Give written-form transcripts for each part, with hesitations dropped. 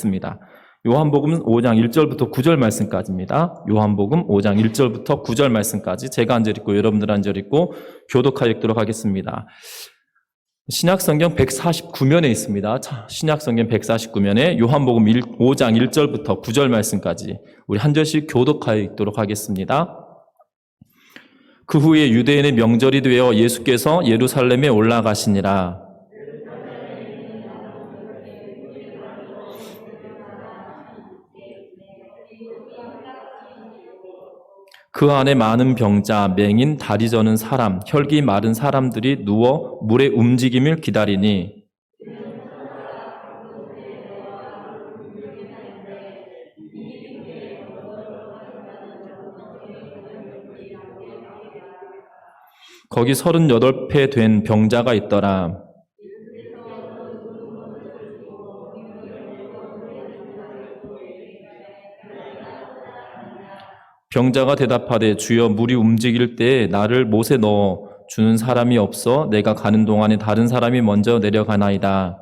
읽겠습니다. 요한복음 5장 1절부터 9절 말씀까지입니다. 요한복음 5장 1절부터 9절 말씀까지 제가 한 절 읽고 여러분들 한 절 읽고 교독하여 읽도록 하겠습니다. 신약성경 149면에 있습니다. 신약성경 149면에 요한복음 5장 1절부터 9절 말씀까지 우리 한 절씩 교독하여 읽도록 하겠습니다. 그 후에 유대인의 명절이 되어 예수께서 예루살렘에 올라가시니라. 그 안에 많은 병자, 맹인, 다리 저는 사람, 혈기 마른 사람들이 누워 물의 움직임을 기다리니 거기 38배 된 병자가 있더라. 병자가 대답하되 주여 물이 움직일 때에 나를 못에 넣어 주는 사람이 없어 내가 가는 동안에 다른 사람이 먼저 내려가나이다.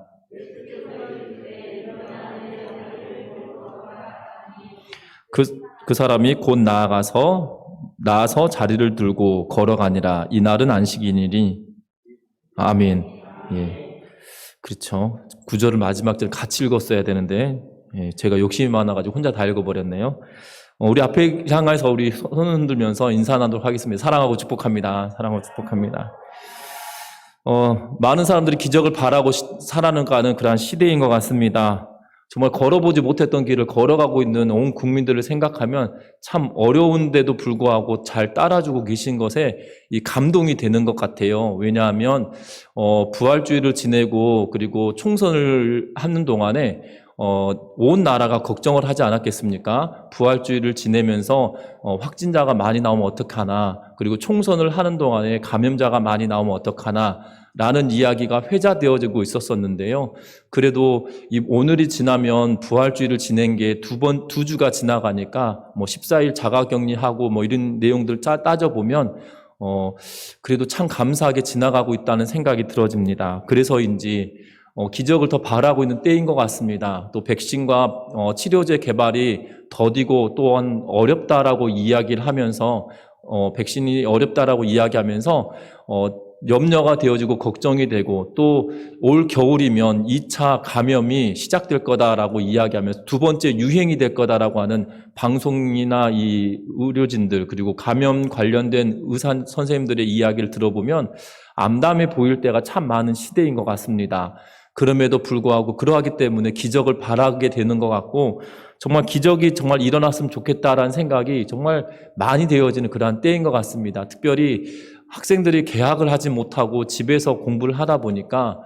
그 사람이 곧 나아서 자리를 들고 걸어가니라. 이날은 안식이니니. 아멘. 예. 그렇죠. 구절을 마지막 절 같이 읽었어야 되는데 제가 욕심이 많아가지고 혼자 다 읽어버렸네요. 우리 앞에 향해서 우리 손 흔들면서 인사 나누도록 하겠습니다. 사랑하고 축복합니다. 사랑하고 축복합니다. 많은 사람들이 기적을 바라고 살아가는 그러한 시대인 것 같습니다. 정말 걸어보지 못했던 길을 걸어가고 있는 온 국민들을 생각하면 참 어려운데도 불구하고 잘 따라주고 계신 것에 이 감동이 되는 것 같아요. 왜냐하면 부활주의를 지내고 그리고 총선을 하는 동안에 온 나라가 걱정을 하지 않았겠습니까? 부활주의를 지내면서 확진자가 많이 나오면 어떡하나, 그리고 총선을 하는 동안에 감염자가 많이 나오면 어떡하나 라는 이야기가 회자되어지고 있었었는데요. 그래도 오늘이 지나면 부활주의를 지낸 게 두 주가 지나가니까 14일 자가격리하고 이런 내용들 따져보면 그래도 참 감사하게 지나가고 있다는 생각이 들어집니다. 그래서인지 기적을 더 바라고 있는 때인 것 같습니다. 또 백신과 치료제 개발이 더디고 또한 어렵다라고 이야기를 하면서 백신이 어렵다라고 이야기하면서 염려가 되어지고 걱정이 되고 또 올 겨울이면 2차 감염이 시작될 거다라고 이야기하면서 두 번째 유행이 될 거다라고 하는 방송이나 이 의료진들 그리고 감염 관련된 의사 선생님들의 이야기를 들어보면 암담해 보일 때가 참 많은 시대인 것 같습니다. 그럼에도 불구하고 그러하기 때문에 기적을 바라게 되는 것 같고 정말 기적이 정말 일어났으면 좋겠다라는 생각이 정말 많이 되어지는 그러한 때인 것 같습니다. 특별히 학생들이 개학을 하지 못하고 집에서 공부를 하다 보니까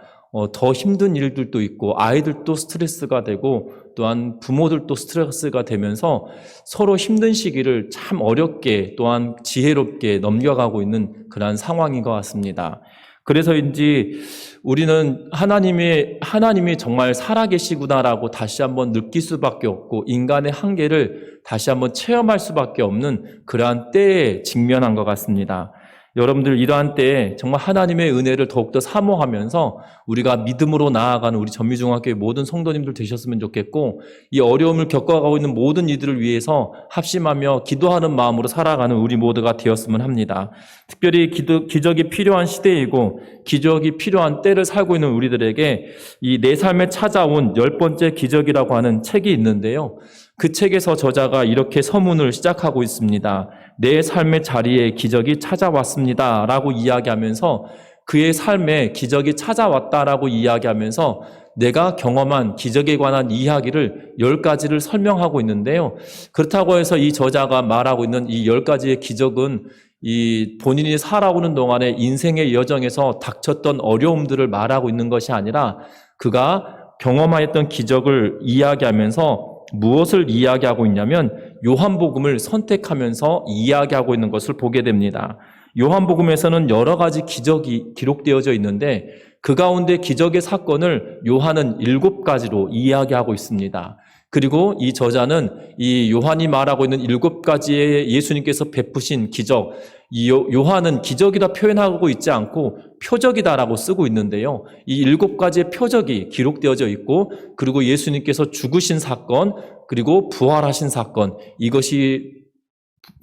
더 힘든 일들도 있고 아이들도 스트레스가 되고 또한 부모들도 스트레스가 되면서 서로 힘든 시기를 참 어렵게 또한 지혜롭게 넘겨가고 있는 그러한 상황인 것 같습니다. 그래서인지 우리는 하나님이 정말 살아계시구나라고 다시 한번 느낄 수밖에 없고 인간의 한계를 다시 한번 체험할 수밖에 없는 그러한 때에 직면한 것 같습니다. 여러분들 이러한 때에 정말 하나님의 은혜를 더욱더 사모하면서 우리가 믿음으로 나아가는 우리 전미중학교의 모든 성도님들 되셨으면 좋겠고 이 어려움을 겪어가고 있는 모든 이들을 위해서 합심하며 기도하는 마음으로 살아가는 우리 모두가 되었으면 합니다. 특별히 기적이 필요한 시대이고 기적이 필요한 때를 살고 있는 우리들에게 이 내 삶에 찾아온 10번째 기적이라고 하는 책이 있는데요. 그 책에서 저자가 이렇게 서문을 시작하고 있습니다. 내 삶의 자리에 기적이 찾아왔습니다. 라고 이야기하면서 그의 삶에 기적이 찾아왔다라고 이야기하면서 내가 경험한 기적에 관한 이야기를 10가지를 설명하고 있는데요. 그렇다고 해서 이 저자가 말하고 있는 이 10가지의 기적은 이 본인이 살아오는 동안에 인생의 여정에서 닥쳤던 어려움들을 말하고 있는 것이 아니라 그가 경험하였던 기적을 이야기하면서 무엇을 이야기하고 있냐면 요한복음을 선택하면서 이야기하고 있는 것을 보게 됩니다. 요한복음에서는 여러 가지 기적이 기록되어져 있는데 그 가운데 기적의 사건을 요한은 7가지로 이야기하고 있습니다. 그리고 이 저자는 이 요한이 말하고 있는 7가지의 예수님께서 베푸신 기적, 이 요한은 기적이라 표현하고 있지 않고 표적이다라고 쓰고 있는데요. 이 7가지의 표적이 기록되어져 있고, 그리고 예수님께서 죽으신 사건, 그리고 부활하신 사건, 이것이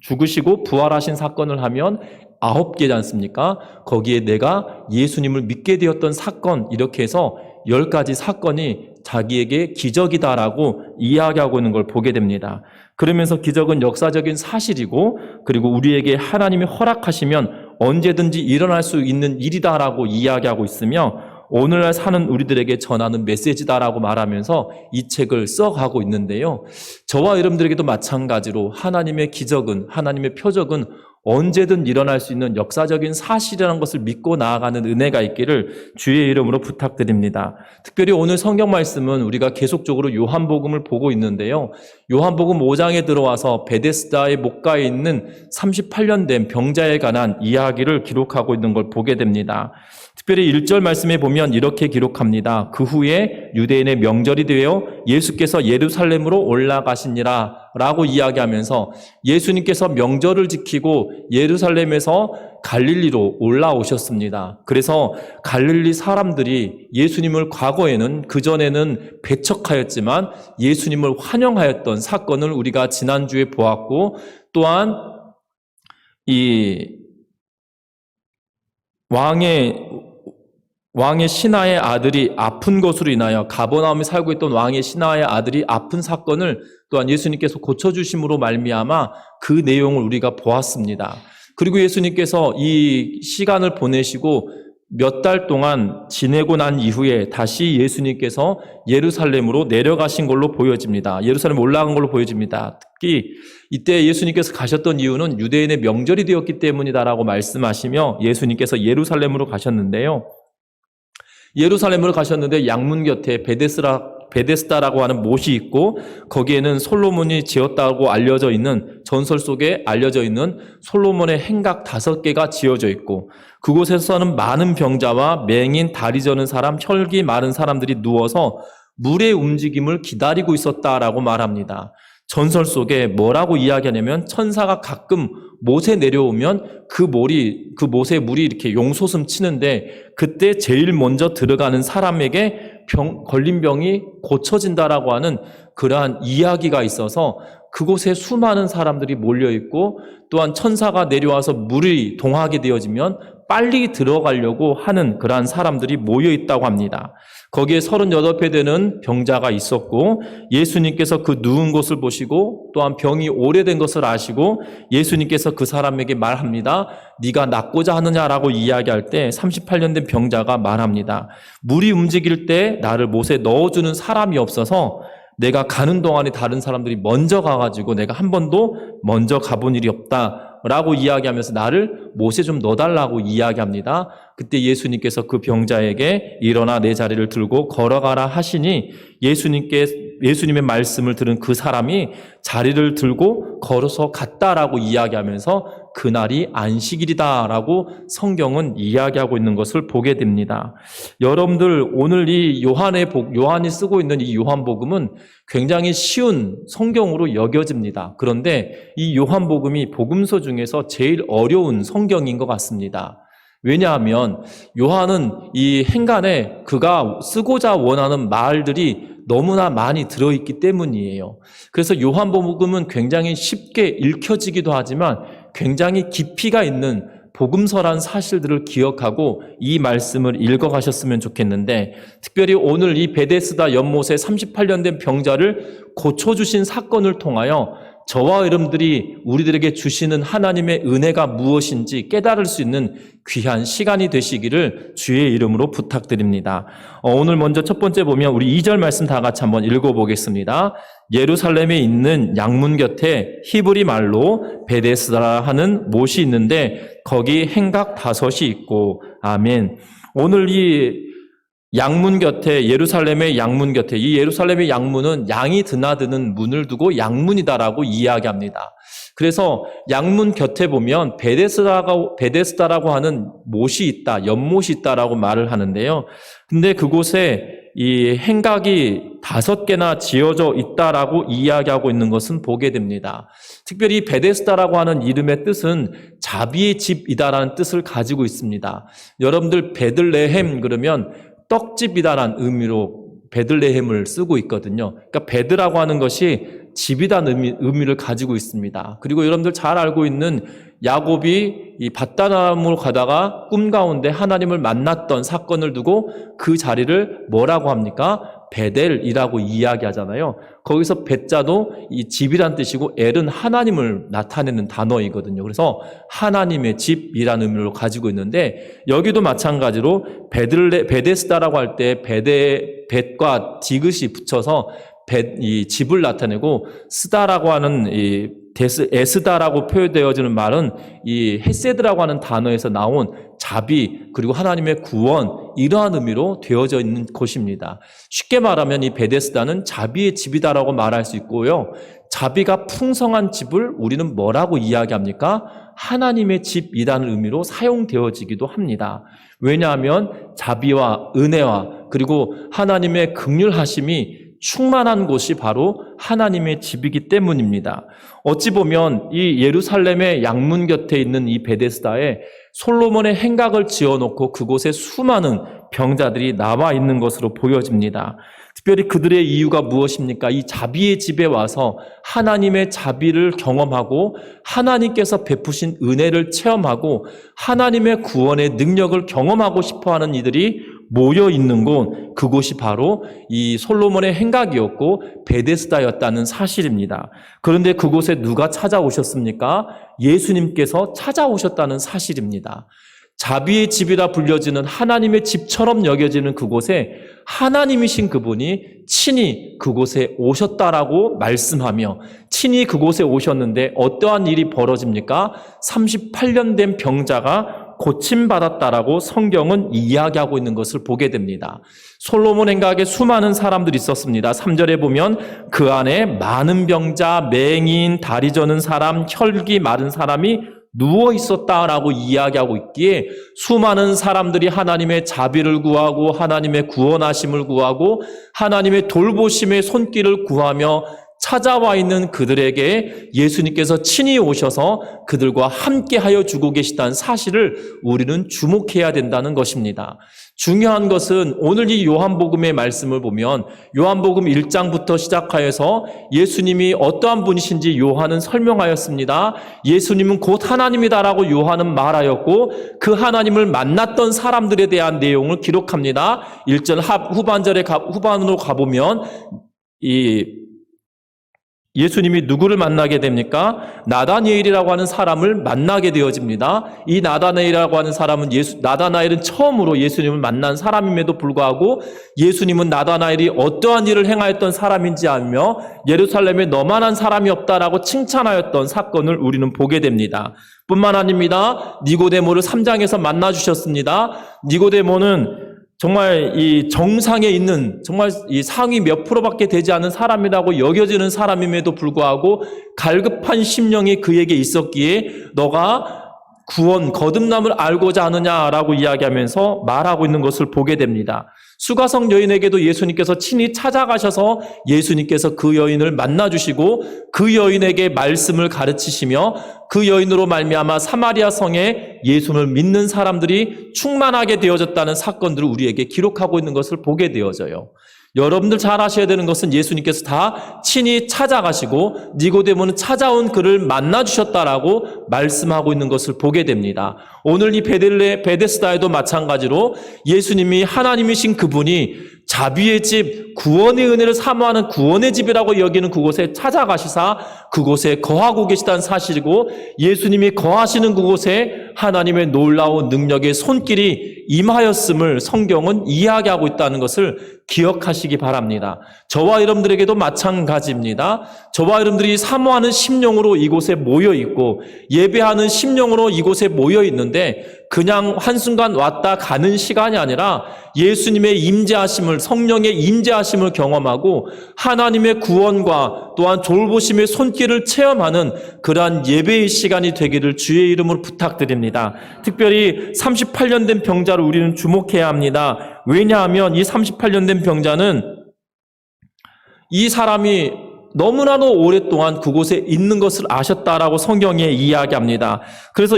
죽으시고 부활하신 사건을 하면 9개지 않습니까? 거기에 내가 예수님을 믿게 되었던 사건, 이렇게 해서 10가지 사건이 자기에게 기적이다라고 이야기하고 있는 걸 보게 됩니다. 그러면서 기적은 역사적인 사실이고, 그리고 우리에게 하나님이 허락하시면 언제든지 일어날 수 있는 일이다라고 이야기하고 있으며, 오늘날 사는 우리들에게 전하는 메시지다라고 말하면서 이 책을 써가고 있는데요. 저와 여러분들에게도 마찬가지로 하나님의 기적은, 하나님의 표적은 언제든 일어날 수 있는 역사적인 사실이라는 것을 믿고 나아가는 은혜가 있기를 주의 이름으로 부탁드립니다. 특별히 오늘 성경 말씀은 우리가 계속적으로 요한복음을 보고 있는데요. 요한복음 5장에 들어와서 베데스다의 목가에 있는 38년 된 병자에 관한 이야기를 기록하고 있는 걸 보게 됩니다. 특별히 1절 말씀에 보면 이렇게 기록합니다. 그 후에 유대인의 명절이 되어 예수께서 예루살렘으로 올라가시니라 라고 이야기하면서 예수님께서 명절을 지키고 예루살렘에서 갈릴리로 올라오셨습니다. 그래서 갈릴리 사람들이 예수님을 과거에는, 그전에는 배척하였지만 예수님을 환영하였던 사건을 우리가 지난주에 보았고, 또한 이 왕의 신하의 아들이 아픈 것으로 인하여, 가버나움에 살고 있던 왕의 신하의 아들이 아픈 사건을 또한 예수님께서 고쳐주심으로 말미암아 그 내용을 우리가 보았습니다. 그리고 예수님께서 이 시간을 보내시고 몇 달 동안 지내고 난 이후에 다시 예수님께서 예루살렘으로 내려가신 걸로 보여집니다. 예루살렘 올라간 걸로 보여집니다. 특히 이때 예수님께서 가셨던 이유는 유대인의 명절이 되었기 때문이다라고 말씀하시며 예수님께서 예루살렘으로 가셨는데요. 예루살렘으로 가셨는데 양문 곁에 베데스다라고 하는 못이 있고, 거기에는 솔로몬이 지었다고 알려져 있는, 전설 속에 알려져 있는 솔로몬의 행각 5개가 지어져 있고, 그곳에서는 많은 병자와 맹인, 다리 저는 사람, 혈기 마른 사람들이 누워서 물의 움직임을 기다리고 있었다라고 말합니다. 전설 속에 뭐라고 이야기하냐면, 천사가 가끔 못에 내려오면 그 못에 물이 이렇게 용솟음 치는데, 그때 제일 먼저 들어가는 사람에게 걸린 병이 고쳐진다라고 하는 그러한 이야기가 있어서 그곳에 수많은 사람들이 몰려있고, 또한 천사가 내려와서 물이 동하게 되어지면 빨리 들어가려고 하는 그러한 사람들이 모여있다고 합니다. 거기에 38배 되는 병자가 있었고, 예수님께서 그 누운 것을 보시고 또한 병이 오래된 것을 아시고 예수님께서 그 사람에게 말합니다. 네가 낫고자 하느냐라고 이야기할 때 38년 된 병자가 말합니다. 물이 움직일 때 나를 못에 넣어주는 사람이 없어서 내가 가는 동안에 다른 사람들이 먼저 가가지고 내가 한 번도 먼저 가본 일이 없다라고 이야기하면서 나를 못에 좀 넣어달라고 이야기합니다. 그때 예수님께서 그 병자에게 일어나 내 자리를 들고 걸어가라 하시니, 예수님의 말씀을 들은 그 사람이 자리를 들고 걸어서 갔다라고 이야기하면서 그날이 안식일이다라고 성경은 이야기하고 있는 것을 보게 됩니다. 여러분들, 오늘 이 요한이 쓰고 있는 이 요한복음은 굉장히 쉬운 성경으로 여겨집니다. 그런데 이 요한복음이 복음서 중에서 제일 어려운 성경인 것 같습니다. 왜냐하면 요한은 이 행간에 그가 쓰고자 원하는 말들이 너무나 많이 들어있기 때문이에요. 그래서 요한복음은 굉장히 쉽게 읽혀지기도 하지만 굉장히 깊이가 있는 복음서란 사실들을 기억하고 이 말씀을 읽어가셨으면 좋겠는데, 특별히 오늘 이 베데스다 연못에 38년 된 병자를 고쳐주신 사건을 통하여 저와 여러분들이 우리들에게 주시는 하나님의 은혜가 무엇인지 깨달을 수 있는 귀한 시간이 되시기를 주의 이름으로 부탁드립니다. 오늘 먼저 첫 번째 보면 우리 2절 말씀 다 같이 한번 읽어보겠습니다. 예루살렘에 있는 양문 곁에 히브리 말로 베데스다 하는 못이 있는데 거기 행각 5이 있고. 아멘. 오늘 이 양문 곁에, 예루살렘의 양문 곁에, 이 예루살렘의 양문은 양이 드나드는 문을 두고 양문이다라고 이야기합니다. 그래서 양문 곁에 보면 베데스다라고 하는 못이 있다, 연못이 있다라고 말을 하는데요. 근데 그곳에 이 행각이 5개나 지어져 있다라고 이야기하고 있는 것은 보게 됩니다. 특별히 베데스다라고 하는 이름의 뜻은 자비의 집이다라는 뜻을 가지고 있습니다. 여러분들 베들레헴 그러면 떡집이다라는 의미로 베들레헴을 쓰고 있거든요. 그러니까 베드라고 하는 것이 집이라는 의미를 가지고 있습니다. 그리고 여러분들 잘 알고 있는 야곱이 이 밧다람으로 가다가 꿈 가운데 하나님을 만났던 사건을 두고 그 자리를 뭐라고 합니까? 베델이라고 이야기하잖아요. 거기서 베자도 이 집이란 뜻이고 엘은 하나님을 나타내는 단어이거든요. 그래서 하나님의 집이라는 의미로 가지고 있는데 여기도 마찬가지로 베데스다라고 할 때 벳과 디귿이 붙여서 이 집을 나타내고 스다라고 하는 이 에스다라고 표현되어지는 말은 이 헤세드라고 하는 단어에서 나온 자비 그리고 하나님의 구원 이러한 의미로 되어져 있는 곳입니다. 쉽게 말하면 이 베데스다는 자비의 집이다라고 말할 수 있고요. 자비가 풍성한 집을 우리는 뭐라고 이야기합니까? 하나님의 집이라는 의미로 사용되어지기도 합니다. 왜냐하면 자비와 은혜와 그리고 하나님의 긍휼하심이 충만한 곳이 바로 하나님의 집이기 때문입니다. 어찌 보면 이 예루살렘의 양문 곁에 있는 이 베데스다에 솔로몬의 행각을 지어놓고 그곳에 수많은 병자들이 나와 있는 것으로 보여집니다. 특별히 그들의 이유가 무엇입니까? 이 자비의 집에 와서 하나님의 자비를 경험하고 하나님께서 베푸신 은혜를 체험하고 하나님의 구원의 능력을 경험하고 싶어하는 이들이 모여 있는 곳, 그곳이 바로 이 솔로몬의 행각이었고 베데스다였다는 사실입니다. 그런데 그곳에 누가 찾아오셨습니까? 예수님께서 찾아오셨다는 사실입니다. 자비의 집이라 불려지는 하나님의 집처럼 여겨지는 그곳에 하나님이신 그분이 친히 그곳에 오셨다라고 말씀하며 친히 그곳에 오셨는데 어떠한 일이 벌어집니까? 38년 된 병자가 고침받았다라고 성경은 이야기하고 있는 것을 보게 됩니다. 솔로몬 행각에 수많은 사람들이 있었습니다. 3절에 보면 그 안에 많은 병자, 맹인, 다리 저는 사람, 혈기 마른 사람이 누워 있었다라고 이야기하고 있기에 수많은 사람들이 하나님의 자비를 구하고 하나님의 구원하심을 구하고 하나님의 돌보심의 손길을 구하며 찾아와 있는 그들에게 예수님께서 친히 오셔서 그들과 함께하여 주고 계시다는 사실을 우리는 주목해야 된다는 것입니다. 중요한 것은 오늘 이 요한복음의 말씀을 보면 요한복음 1장부터 시작하여서 예수님이 어떠한 분이신지 요한은 설명하였습니다. 예수님은 곧 하나님이다라고 요한은 말하였고 그 하나님을 만났던 사람들에 대한 내용을 기록합니다. 1절 후반으로 가보면 예수님이 누구를 만나게 됩니까? 나다나엘이라고 하는 사람을 만나게 되어집니다. 이 나다나엘이라고 하는 사람은 나다나엘은 처음으로 예수님을 만난 사람임에도 불구하고 예수님은 나다나엘이 어떠한 일을 행하였던 사람인지 알며 예루살렘에 너만한 사람이 없다라고 칭찬하였던 사건을 우리는 보게 됩니다. 뿐만 아닙니다. 니고데모를 3장에서 만나 주셨습니다. 니고데모는 정말 이 정상에 있는 정말 이 상위 몇 프로밖에 되지 않은 사람이라고 여겨지는 사람임에도 불구하고 갈급한 심령이 그에게 있었기에 너가 구원 거듭남을 알고자 하느냐라고 이야기하면서 말하고 있는 것을 보게 됩니다. 수가성 여인에게도 예수님께서 친히 찾아가셔서 예수님께서 그 여인을 만나주시고 그 여인에게 말씀을 가르치시며 그 여인으로 말미암아 사마리아 성에 예수를 믿는 사람들이 충만하게 되어졌다는 사건들을 우리에게 기록하고 있는 것을 보게 되어져요. 여러분들 잘 아셔야 되는 것은 예수님께서 다 친히 찾아가시고 니고데모는 찾아온 그를 만나주셨다라고 말씀하고 있는 것을 보게 됩니다. 오늘 이 베데스다에도 마찬가지로 예수님이 하나님이신 그분이 자비의 집, 구원의 은혜를 사모하는 구원의 집이라고 여기는 그곳에 찾아가시사 그곳에 거하고 계시다는 사실이고 예수님이 거하시는 그곳에 하나님의 놀라운 능력의 손길이 임하였음을 성경은 이야기하고 있다는 것을 기억하시기 바랍니다. 저와 여러분들에게도 마찬가지입니다. 저와 여러분들이 사모하는 심령으로 이곳에 모여 있고 예배하는 심령으로 이곳에 모여 있는데 그냥 한순간 왔다 가는 시간이 아니라 예수님의 임재하심을, 성령의 임재하심을 경험하고 하나님의 구원과 또한 돌보심의 손길을 체험하는 그러한 예배의 시간이 되기를 주의 이름으로 부탁드립니다. 특별히 38년 된 병자를 우리는 주목해야 합니다. 왜냐하면 이 38년 된 병자는 이 사람이 너무나도 오랫동안 그곳에 있는 것을 아셨다라고 성경에 이야기합니다. 그래서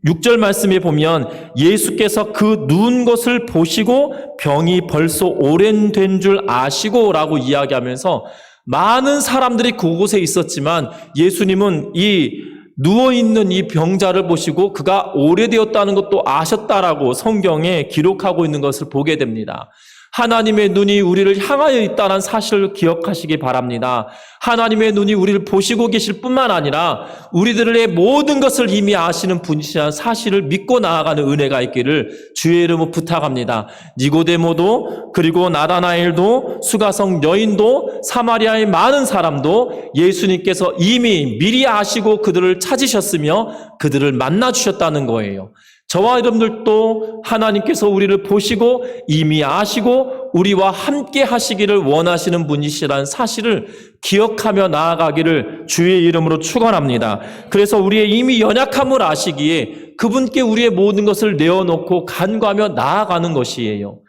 6절 말씀에 보면 예수께서 그 누운 것을 보시고 병이 벌써 오랜된 줄 아시고 라고 이야기하면서 많은 사람들이 그곳에 있었지만 예수님은 이 누워있는 이 병자를 보시고 그가 오래되었다는 것도 아셨다라고 성경에 기록하고 있는 것을 보게 됩니다. 하나님의 눈이 우리를 향하여 있다는 사실을 기억하시기 바랍니다. 하나님의 눈이 우리를 보시고 계실 뿐만 아니라 우리들의 모든 것을 이미 아시는 분이시라는 사실을 믿고 나아가는 은혜가 있기를 주의 이름으로 부탁합니다. 니고데모도 그리고 나다나엘도 수가성 여인도 사마리아의 많은 사람도 예수님께서 이미 미리 아시고 그들을 찾으셨으며 그들을 만나주셨다는 거예요. 저와 여러분들도 하나님께서 우리를 보시고 이미 아시고 우리와 함께 하시기를 원하시는 분이시라는 사실을 기억하며 나아가기를 주의 이름으로 축원합니다. 그래서 우리의 이미 연약함을 아시기에 그분께 우리의 모든 것을 내어놓고 간구하며 나아가는 것이에요.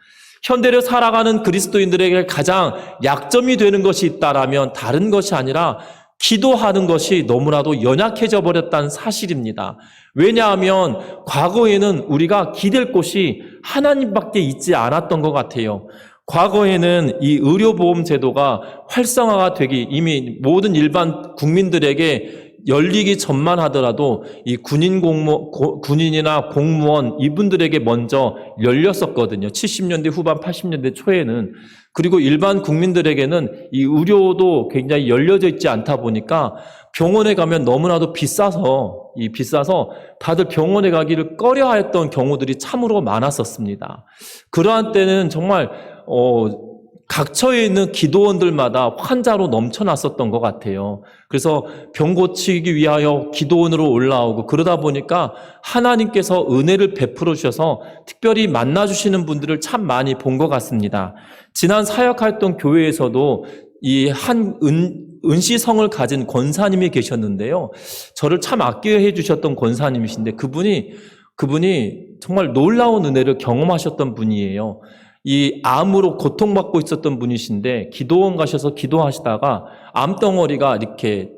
현대를 살아가는 그리스도인들에게 가장 약점이 되는 것이 있다라면 다른 것이 아니라 기도하는 것이 너무나도 연약해져 버렸다는 사실입니다. 왜냐하면 과거에는 우리가 기댈 곳이 하나님밖에 있지 않았던 것 같아요. 과거에는 이 의료보험 제도가 활성화가 되기 이미 모든 일반 국민들에게 열리기 전만 하더라도 이 군인이나 공무원 이분들에게 먼저 열렸었거든요. 70년대 후반 80년대 초에는. 그리고 일반 국민들에게는 이 의료도 굉장히 열려져 있지 않다 보니까 병원에 가면 너무나도 비싸서 다들 병원에 가기를 꺼려했던 경우들이 참으로 많았었습니다. 그러한 때는 정말 각처에 있는 기도원들마다 환자로 넘쳐났었던 것 같아요. 그래서 병 고치기 위하여 기도원으로 올라오고 그러다 보니까 하나님께서 은혜를 베풀어 주셔서 특별히 만나주시는 분들을 참 많이 본 것 같습니다. 지난 사역했던 교회에서도 이 한 은시성을 가진 권사님이 계셨는데요. 저를 참 아껴해 주셨던 권사님이신데 그분이 정말 놀라운 은혜를 경험하셨던 분이에요. 이 암으로 고통받고 있었던 분이신데 기도원 가셔서 기도하시다가 암덩어리가 이렇게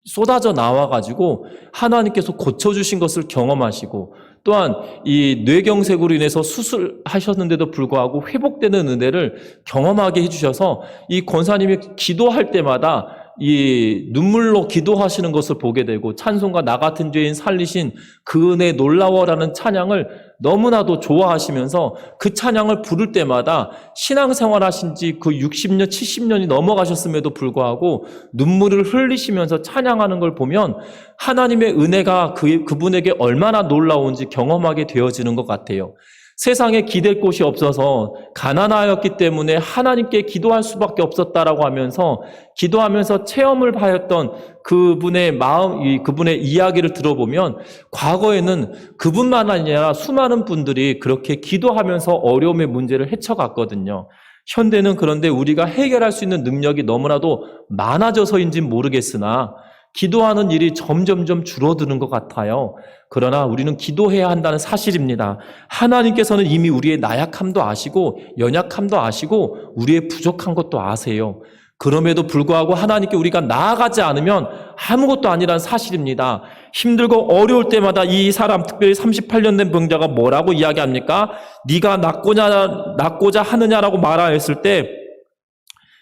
쏟아져 나와가지고 하나님께서 고쳐주신 것을 경험하시고 또한 이 뇌경색으로 인해서 수술하셨는데도 불구하고 회복되는 은혜를 경험하게 해주셔서 이 권사님이 기도할 때마다 이 눈물로 기도하시는 것을 보게 되고 찬송가 나 같은 죄인 살리신 그 은혜 놀라워라는 찬양을 너무나도 좋아하시면서 그 찬양을 부를 때마다 신앙생활 하신 지 그 60년, 70년이 넘어가셨음에도 불구하고 눈물을 흘리시면서 찬양하는 걸 보면 하나님의 은혜가 그분에게 얼마나 놀라운지 경험하게 되어지는 것 같아요. 세상에 기댈 곳이 없어서 가난하였기 때문에 하나님께 기도할 수밖에 없었다라고 하면서 기도하면서 체험을 하였던 그분의 마음, 그분의 이야기를 들어보면 과거에는 그분만 아니라 수많은 분들이 그렇게 기도하면서 어려움의 문제를 헤쳐갔거든요. 현대는 그런데 우리가 해결할 수 있는 능력이 너무나도 많아져서인지는 모르겠으나 기도하는 일이 점점점 줄어드는 것 같아요. 그러나 우리는 기도해야 한다는 사실입니다. 하나님께서는 이미 우리의 나약함도 아시고 연약함도 아시고 우리의 부족한 것도 아세요. 그럼에도 불구하고 하나님께 우리가 나아가지 않으면 아무것도 아니라는 사실입니다. 힘들고 어려울 때마다 이 사람, 특별히 38년 된 병자가 뭐라고 이야기합니까? 네가 낫고자 하느냐라고 말하였을 때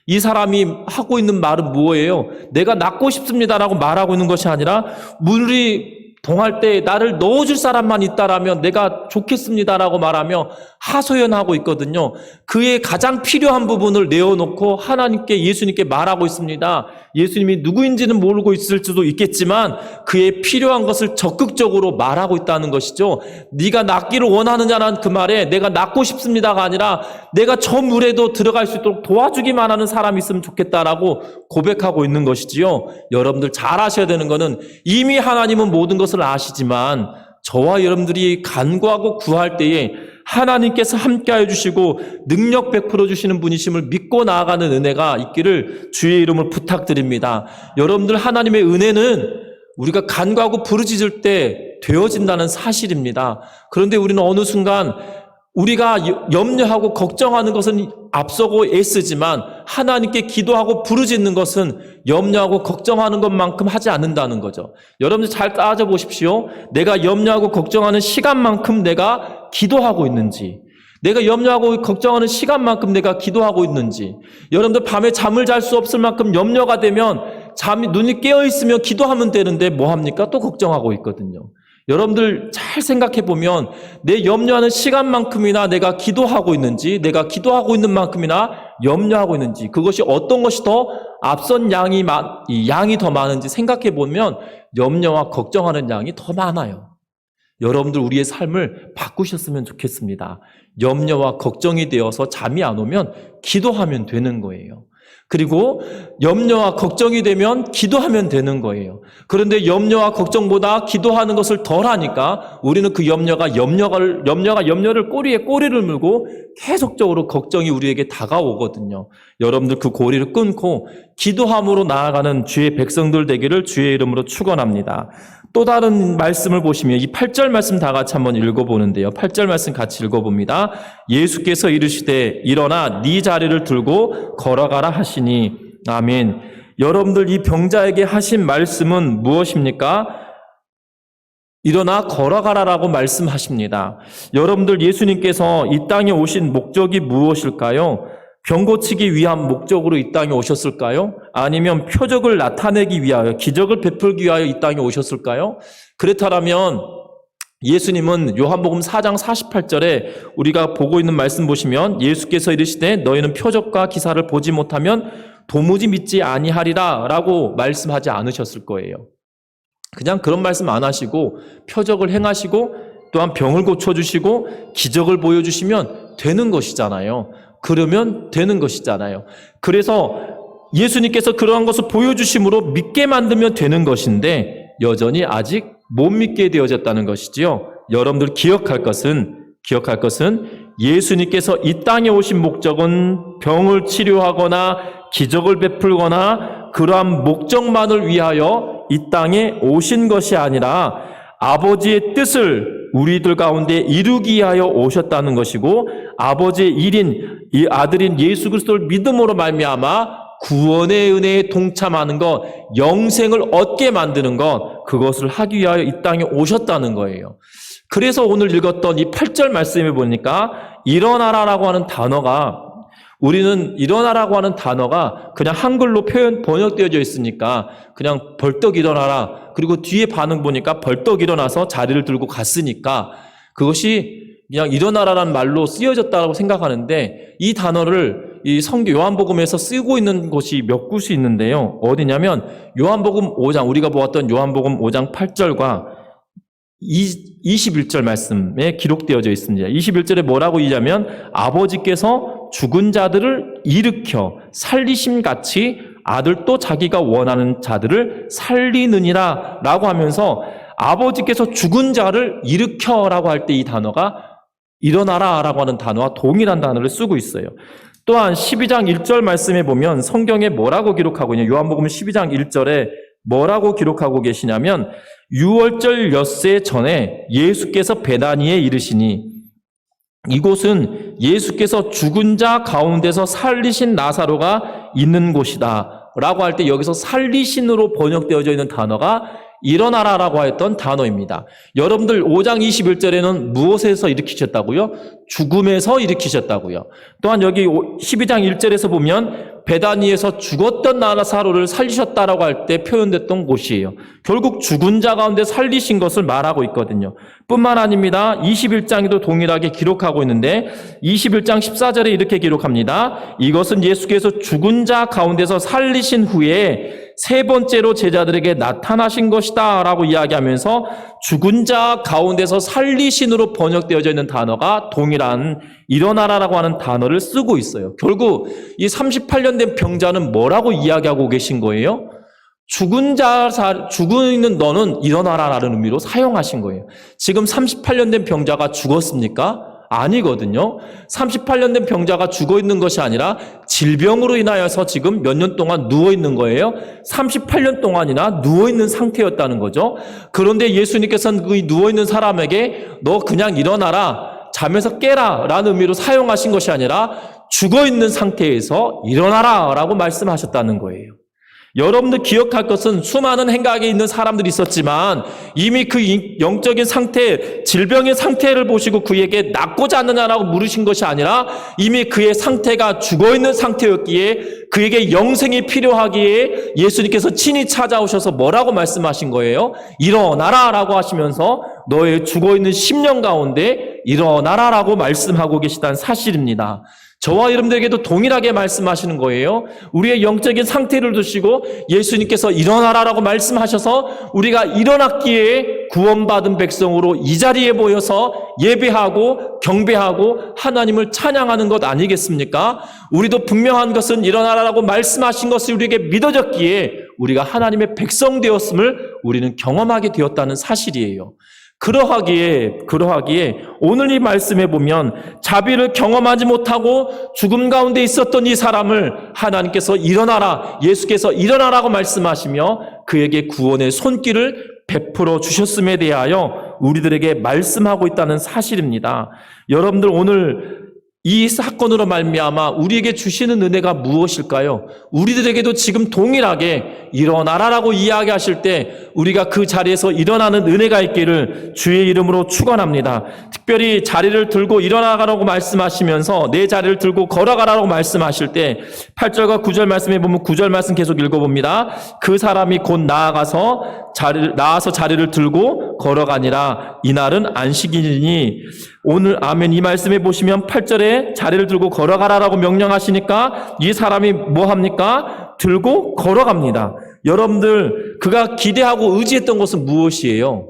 이 사람이 하고 있는 말은 뭐예요? 내가 낫고 싶습니다라고 말하고 있는 것이 아니라 물이 동할 때 나를 넣어줄 사람만 있다라면 내가 좋겠습니다라고 말하며 하소연하고 있거든요. 그의 가장 필요한 부분을 내어놓고 하나님께 예수님께 말하고 있습니다. 예수님이 누구인지는 모르고 있을 수도 있겠지만 그의 필요한 것을 적극적으로 말하고 있다는 것이죠. 네가 낫기를 원하느냐는 그 말에 내가 낫고 싶습니다가 아니라 내가 저 물에도 들어갈 수 있도록 도와주기만 하는 사람이 있으면 좋겠다라고 고백하고 있는 것이지요. 여러분들 잘 아셔야 되는 것은 이미 하나님은 모든 것을 아시지만 저와 여러분들이 간구하고 구할 때에 하나님께서 함께하여 주시고 능력 베풀어 주시는 분이심을 믿고 나아가는 은혜가 있기를 주의 이름으로 부탁드립니다. 여러분들, 하나님의 은혜는 우리가 간구하고 부르짖을 때 되어진다는 사실입니다. 그런데 우리는 어느 순간 우리가 염려하고 걱정하는 것은 앞서고 애쓰지만 하나님께 기도하고 부르짖는 것은 염려하고 걱정하는 것만큼 하지 않는다는 거죠. 여러분들 잘 따져보십시오. 내가 염려하고 걱정하는 시간만큼 내가 기도하고 있는지, 내가 염려하고 걱정하는 시간만큼 내가 기도하고 있는지, 여러분들 밤에 잠을 잘 수 없을 만큼 염려가 되면 눈이 깨어있으면 기도하면 되는데 뭐합니까? 또 걱정하고 있거든요. 여러분들 잘 생각해 보면 내 염려하는 시간만큼이나 내가 기도하고 있는지, 내가 기도하고 있는 만큼이나 염려하고 있는지, 그것이 어떤 것이 더 앞선 양이 더 많은지 생각해 보면 염려와 걱정하는 양이 더 많아요. 여러분들 우리의 삶을 바꾸셨으면 좋겠습니다. 염려와 걱정이 되어서 잠이 안 오면 기도하면 되는 거예요. 그리고 염려와 걱정이 되면 기도하면 되는 거예요. 그런데 염려와 걱정보다 기도하는 것을 덜 하니까 우리는 그 염려가 염려를 꼬리에 꼬리를 물고 계속적으로 걱정이 우리에게 다가오거든요. 여러분들 그 고리를 끊고 기도함으로 나아가는 주의 백성들 되기를 주의 이름으로 축원합니다. 또 다른 말씀을 보시면 이 8절 말씀 다 같이 한번 읽어보는데요. 8절 말씀 같이 읽어봅니다. 예수께서 이르시되 일어나 네 자리를 들고 걸어가라 하시니. 아멘. 여러분들, 이 병자에게 하신 말씀은 무엇입니까? 일어나 걸어가라라고 말씀하십니다. 여러분들, 예수님께서 이 땅에 오신 목적이 무엇일까요? 병 고치기 위한 목적으로 이 땅에 오셨을까요? 아니면 표적을 나타내기 위하여, 기적을 베풀기 위하여 이 땅에 오셨을까요? 그렇다면 예수님은 요한복음 4장 48절에 우리가 보고 있는 말씀 보시면 예수께서 이르시되 너희는 표적과 기사를 보지 못하면 도무지 믿지 아니하리라 라고 말씀하지 않으셨을 거예요. 그냥 그런 말씀 안 하시고 표적을 행하시고 또한 병을 고쳐주시고 기적을 보여주시면 되는 것이잖아요. 그러면 되는 것이잖아요. 그래서 예수님께서 그러한 것을 보여주심으로 믿게 만들면 되는 것인데 여전히 아직 못 믿게 되어졌다는 것이지요. 여러분들 기억할 것은 예수님께서 이 땅에 오신 목적은 병을 치료하거나 기적을 베풀거나 그러한 목적만을 위하여 이 땅에 오신 것이 아니라 아버지의 뜻을 우리들 가운데 이루기 위하여 오셨다는 것이고, 아버지의 일인 이 아들인 예수 그리스도를 믿음으로 말미암아 구원의 은혜에 동참하는 것, 영생을 얻게 만드는 것, 그것을 하기 위하여 이 땅에 오셨다는 거예요. 그래서 오늘 읽었던 이 8절 말씀에 보니까 일어나라라고 하는 단어가, 우리는 일어나라고 하는 단어가 그냥 한글로 번역되어져 있으니까 그냥 벌떡 일어나라, 그리고 뒤에 반응 보니까 벌떡 일어나서 자리를 들고 갔으니까 그것이 그냥 일어나라라는 말로 쓰여졌다고 생각하는데, 이 단어를 이 요한복음에서 쓰고 있는 곳이 몇 곳이 있는데요. 어디냐면 요한복음 5장, 우리가 보았던 요한복음 5장 8절과 21절 말씀에 기록되어져 있습니다. 21절에 뭐라고 읽냐면 아버지께서 죽은 자들을 일으켜 살리심같이 아들도 자기가 원하는 자들을 살리느니라 라고 하면서 아버지께서 죽은 자를 일으켜라고 할 때 이 단어가 일어나라 라고 하는 단어와 동일한 단어를 쓰고 있어요. 또한 12장 1절 말씀에 보면 성경에 뭐라고 기록하고 있냐, 요한복음 12장 1절에 뭐라고 기록하고 계시냐면 6월절 엿새 전에 예수께서 베다니에 이르시니, 이곳은 예수께서 죽은 자 가운데서 살리신 나사로가 있는 곳이다 라고 할 때 여기서 살리신으로 번역되어져 있는 단어가 일어나라라고 했던 단어입니다. 여러분들 5장 21절에는 무엇에서 일으키셨다고요? 죽음에서 일으키셨다고요. 또한 여기 12장 1절에서 보면 베다니에서 죽었던 나사로를 살리셨다라고 할 때 표현됐던 곳이에요. 결국 죽은 자 가운데 살리신 것을 말하고 있거든요. 뿐만 아닙니다. 21장에도 동일하게 기록하고 있는데 21장 14절에 이렇게 기록합니다. 이것은 예수께서 죽은 자 가운데서 살리신 후에 세 번째로 제자들에게 나타나신 것이다 라고 이야기하면서 죽은 자 가운데서 살리신으로 번역되어져 있는 단어가 동일한 일어나라라고 하는 단어를 쓰고 있어요. 결국 이 38년 된 병자는 뭐라고 이야기하고 계신 거예요? 죽어 있는 너는 일어나라라는 의미로 사용하신 거예요. 지금 38년 된 병자가 죽었습니까? 아니거든요. 38년 된 병자가 죽어 있는 것이 아니라 질병으로 인하여서 지금 몇 년 동안 누워 있는 거예요. 38년 동안이나 누워 있는 상태였다는 거죠. 그런데 예수님께서는 그 누워 있는 사람에게 너 그냥 일어나라, 잠에서 깨라 라는 의미로 사용하신 것이 아니라 죽어 있는 상태에서 일어나라 라고 말씀하셨다는 거예요. 여러분들 기억할 것은 수많은 행각에 있는 사람들이 있었지만 이미 그 영적인 상태, 질병의 상태를 보시고 그에게 낫고자 하느냐라고 물으신 것이 아니라 이미 그의 상태가 죽어있는 상태였기에 그에게 영생이 필요하기에 예수님께서 친히 찾아오셔서 뭐라고 말씀하신 거예요? 일어나라 라고 하시면서 너의 죽어있는 심령 가운데 일어나라 라고 말씀하고 계시다는 사실입니다. 저와 여러분들에게도 동일하게 말씀하시는 거예요. 우리의 영적인 상태를 두시고 예수님께서 일어나라라고 말씀하셔서 우리가 일어났기에 구원받은 백성으로 이 자리에 모여서 예배하고 경배하고 하나님을 찬양하는 것 아니겠습니까? 우리도 분명한 것은 일어나라라고 말씀하신 것이 우리에게 믿어졌기에 우리가 하나님의 백성 되었음을 우리는 경험하게 되었다는 사실이에요. 그러하기에 오늘 이 말씀에 보면 자비를 경험하지 못하고 죽음 가운데 있었던 이 사람을 하나님께서 일어나라, 예수께서 일어나라고 말씀하시며 그에게 구원의 손길을 베풀어 주셨음에 대하여 우리들에게 말씀하고 있다는 사실입니다. 여러분들 오늘 이 사건으로 말미암아 우리에게 주시는 은혜가 무엇일까요? 우리들에게도 지금 동일하게 일어나라라고 이야기하실 때 우리가 그 자리에서 일어나는 은혜가 있기를 주의 이름으로 축원합니다. 특별히 자리를 들고 일어나가라고 말씀하시면서 내 자리를 들고 걸어가라고 말씀하실 때 8절과 9절 말씀에 보면 9절 말씀 계속 읽어봅니다. 그 사람이 곧 나아서 자리를 들고 걸어가니라. 이날은 안식일이니. 오늘 아멘 이 말씀에 보시면 8절에 자리를 들고 걸어가라라고 명령하시니까 이 사람이 뭐 합니까? 들고 걸어갑니다. 여러분들 그가 기대하고 의지했던 것은 무엇이에요?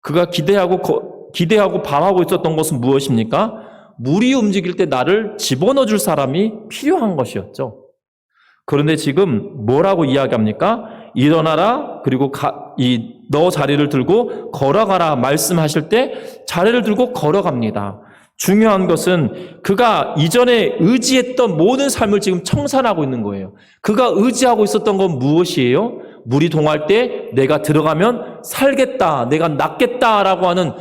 그가 기대하고 바라고 있었던 것은 무엇입니까? 물이 움직일 때 나를 집어넣어 줄 사람이 필요한 것이었죠. 그런데 지금 뭐라고 이야기합니까? 일어나라, 그리고 너 자리를 들고 걸어가라 말씀하실 때 자리를 들고 걸어갑니다. 중요한 것은 그가 이전에 의지했던 모든 삶을 지금 청산하고 있는 거예요. 그가 의지하고 있었던 건 무엇이에요? 물이 동할 때 내가 들어가면 살겠다, 내가 낫겠다라고 하는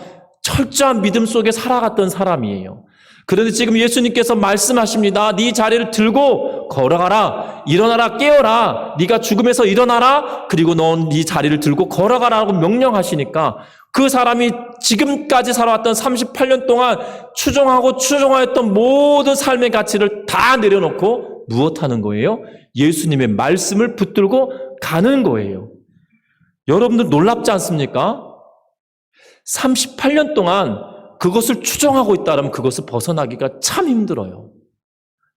철저한 믿음 속에 살아갔던 사람이에요. 그런데 지금 예수님께서 말씀하십니다. 네 자리를 들고 걸어가라. 일어나라, 깨어라. 네가 죽음에서 일어나라. 그리고 넌 네 자리를 들고 걸어가라고 명령하시니까 그 사람이 지금까지 살아왔던 38년 동안 추종하였던 모든 삶의 가치를 다 내려놓고 무엇하는 거예요? 예수님의 말씀을 붙들고 가는 거예요. 여러분들 놀랍지 않습니까? 38년 동안 그것을 추종하고 있다면 그것을 벗어나기가 참 힘들어요.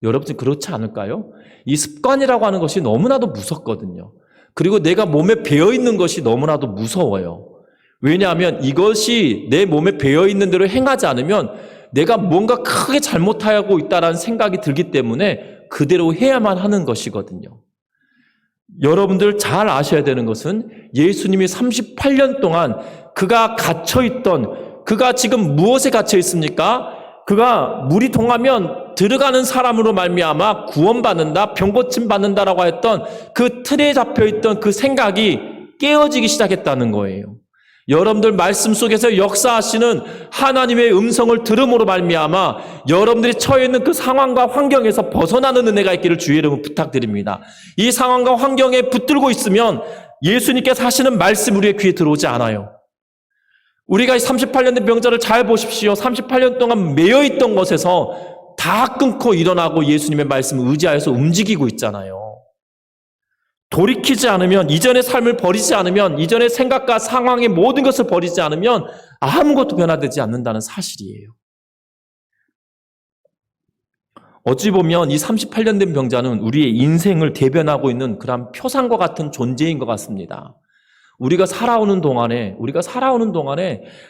여러분들 그렇지 않을까요? 이 습관이라고 하는 것이 너무나도 무섭거든요. 그리고 내가 몸에 배어있는 것이 너무나도 무서워요. 왜냐하면 이것이 내 몸에 배어있는 대로 행하지 않으면 내가 뭔가 크게 잘못하고 있다는 생각이 들기 때문에 그대로 해야만 하는 것이거든요. 여러분들 잘 아셔야 되는 것은 예수님이 38년 동안 그가 그가 지금 무엇에 갇혀 있습니까? 그가 물이 동하면 들어가는 사람으로 말미암아 구원받는다, 병고침 받는다라고 했던 그 틀에 잡혀있던 그 생각이 깨어지기 시작했다는 거예요. 여러분들 말씀 속에서 역사하시는 하나님의 음성을 들음으로 말미암아 여러분들이 처해 있는 그 상황과 환경에서 벗어나는 은혜가 있기를 주의 이름으로 부탁드립니다. 이 상황과 환경에 붙들고 있으면 예수님께서 하시는 말씀 우리의 귀에 들어오지 않아요. 우리가 38년 된 병자를 잘 보십시오. 38년 동안 매여있던 것에서 다 끊고 일어나고 예수님의 말씀을 의지하여서 움직이고 있잖아요. 돌이키지 않으면, 이전의 삶을 버리지 않으면, 이전의 생각과 상황의 모든 것을 버리지 않으면 아무것도 변화되지 않는다는 사실이에요. 어찌 보면 이 38년 된 병자는 우리의 인생을 대변하고 있는 그런 표상과 같은 존재인 것 같습니다. 우리가 살아오는 동안에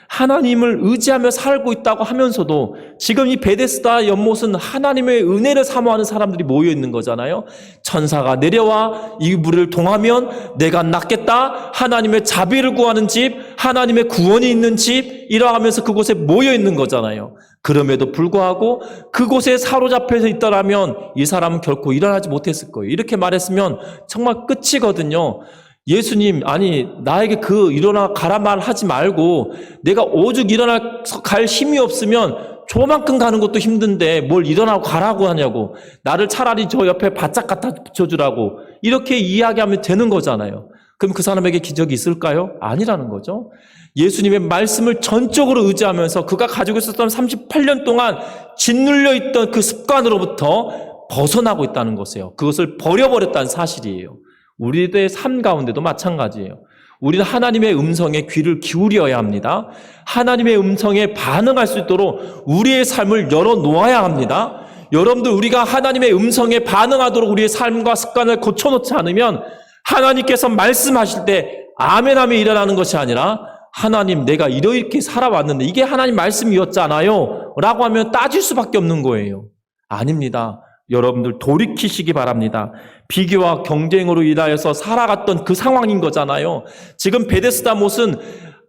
하나님을 의지하며 살고 있다고 하면서도 지금 이 베데스다 연못은 하나님의 은혜를 사모하는 사람들이 모여 있는 거잖아요. 천사가 내려와 이 물을 통하면 내가 낫겠다. 하나님의 자비를 구하는 집, 하나님의 구원이 있는 집, 이러하면서 그곳에 모여 있는 거잖아요. 그럼에도 불구하고 그곳에 사로잡혀서 있더라면 이 사람은 결코 일어나지 못했을 거예요. 이렇게 말했으면 정말 끝이거든요. 예수님, 아니 나에게 일어나 가라 말하지 말고 내가 오죽 일어나서 갈 힘이 없으면 저만큼 가는 것도 힘든데 뭘 일어나고 가라고 하냐고, 나를 차라리 저 옆에 바짝 갖다 붙여주라고 이렇게 이야기하면 되는 거잖아요. 그럼 그 사람에게 기적이 있을까요? 아니라는 거죠. 예수님의 말씀을 전적으로 의지하면서 그가 가지고 있었던 38년 동안 짓눌려 있던 그 습관으로부터 벗어나고 있다는 것이에요. 그것을 버려버렸다는 사실이에요. 우리의 삶 가운데도 마찬가지예요. 우리는 하나님의 음성에 귀를 기울여야 합니다. 하나님의 음성에 반응할 수 있도록 우리의 삶을 열어놓아야 합니다. 여러분들, 우리가 하나님의 음성에 반응하도록 우리의 삶과 습관을 고쳐놓지 않으면 하나님께서 말씀하실 때 아멘하며 일어나는 것이 아니라 하나님, 내가 이렇게 살아왔는데 이게 하나님 말씀이었잖아요 라고 하면 따질 수밖에 없는 거예요. 아닙니다. 여러분들 돌이키시기 바랍니다. 비교와 경쟁으로 인하여서 살아갔던 그 상황인 거잖아요. 지금 베데스다 못은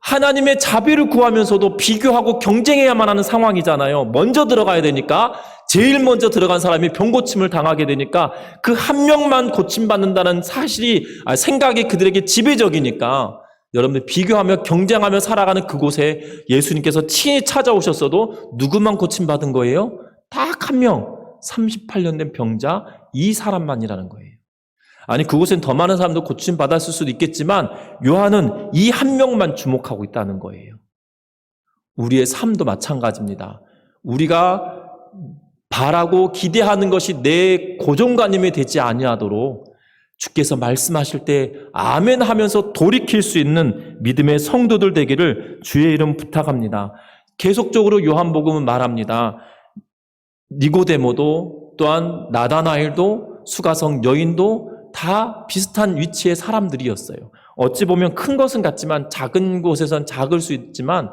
하나님의 자비를 구하면서도 비교하고 경쟁해야만 하는 상황이잖아요. 먼저 들어가야 되니까, 제일 먼저 들어간 사람이 병고침을 당하게 되니까 그 한 명만 고침받는다는 생각이 그들에게 지배적이니까, 여러분들 비교하며 경쟁하며 살아가는 그곳에 예수님께서 친히 찾아오셨어도 누구만 고침받은 거예요? 딱 한 명, 38년 된 병자 이 사람만이라는 거예요. 아니, 그곳엔 더 많은 사람도 고침받았을 수도 있겠지만 요한은 이 한 명만 주목하고 있다는 거예요. 우리의 삶도 마찬가지입니다. 우리가 바라고 기대하는 것이 내 고정관념이 되지 아니하도록 주께서 말씀하실 때 아멘 하면서 돌이킬 수 있는 믿음의 성도들 되기를 주의 이름 부탁합니다. 계속적으로 요한복음은 말합니다. 니고데모도 또한 나다나엘도 수가성 여인도 다 비슷한 위치의 사람들이었어요. 어찌 보면 큰 것은 같지만 작은 곳에선 작을 수 있지만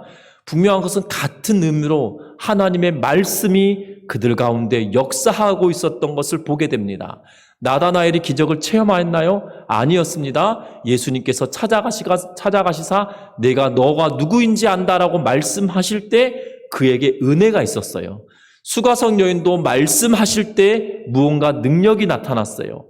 분명한 것은 같은 의미로 하나님의 말씀이 그들 가운데 역사하고 있었던 것을 보게 됩니다. 나다나엘이 기적을 체험하였나요? 아니었습니다. 예수님께서 찾아가시사 내가 너가 누구인지 안다라고 말씀하실 때 그에게 은혜가 있었어요. 수가성 여인도 말씀하실 때 무언가 능력이 나타났어요.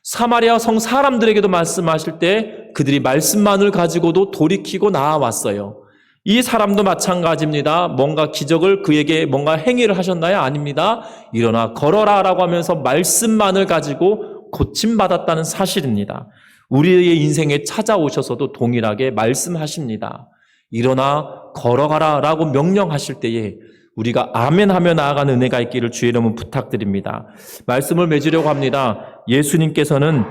사마리아 성 사람들에게도 말씀하실 때 그들이 말씀만을 가지고도 돌이키고 나아왔어요. 이 사람도 마찬가지입니다. 뭔가 기적을 그에게 뭔가 행위를 하셨나요? 아닙니다. 일어나 걸어라 라고 하면서 말씀만을 가지고 고침받았다는 사실입니다. 우리의 인생에 찾아오셔서도 동일하게 말씀하십니다. 일어나 걸어가라 라고 명령하실 때에 우리가 아멘하며 나아가는 은혜가 있기를 주의 이름으로 부탁드립니다. 말씀을 맺으려고 합니다. 예수님께서는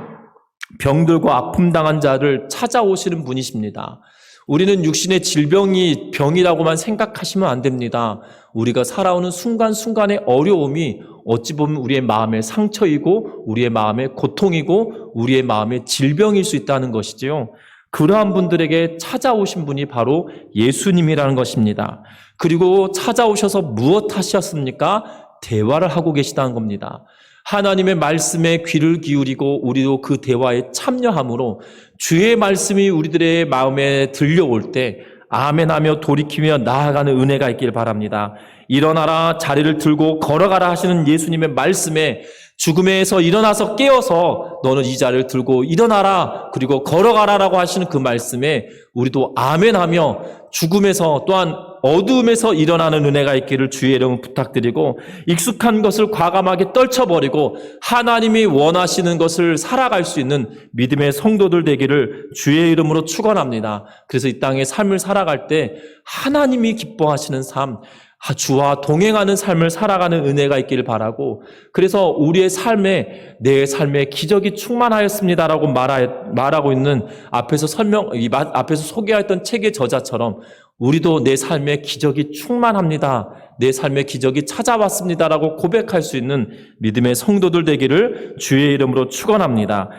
병들고 아픔 당한 자를 찾아오시는 분이십니다. 우리는 육신의 질병이 병이라고만 생각하시면 안 됩니다. 우리가 살아오는 순간순간의 어려움이 어찌 보면 우리의 마음의 상처이고 우리의 마음의 고통이고 우리의 마음의 질병일 수 있다는 것이지요. 그러한 분들에게 찾아오신 분이 바로 예수님이라는 것입니다. 그리고 찾아오셔서 무엇 하셨습니까? 대화를 하고 계시다는 겁니다. 하나님의 말씀에 귀를 기울이고 우리도 그 대화에 참여함으로 주의 말씀이 우리들의 마음에 들려올 때 아멘하며 돌이키며 나아가는 은혜가 있기를 바랍니다. 일어나라, 자리를 들고 걸어가라 하시는 예수님의 말씀에 죽음에서 일어나서 깨어서 너는 이 자리를 들고 일어나라 그리고 걸어가라라고 하시는 그 말씀에 우리도 아멘하며 죽음에서 또한 어두움에서 일어나는 은혜가 있기를 주의 이름으로 부탁드리고 익숙한 것을 과감하게 떨쳐버리고 하나님이 원하시는 것을 살아갈 수 있는 믿음의 성도들 되기를 주의 이름으로 축원합니다. 그래서 이 땅의 삶을 살아갈 때 하나님이 기뻐하시는 삶, 주와 동행하는 삶을 살아가는 은혜가 있기를 바라고, 그래서 우리의 삶에 내 삶에 기적이 충만하였습니다라고 말하고 있는 앞에서 소개했던 책의 저자처럼 우리도 내 삶에 기적이 충만합니다. 내 삶에 기적이 찾아왔습니다라고 고백할 수 있는 믿음의 성도들 되기를 주의 이름으로 축원합니다.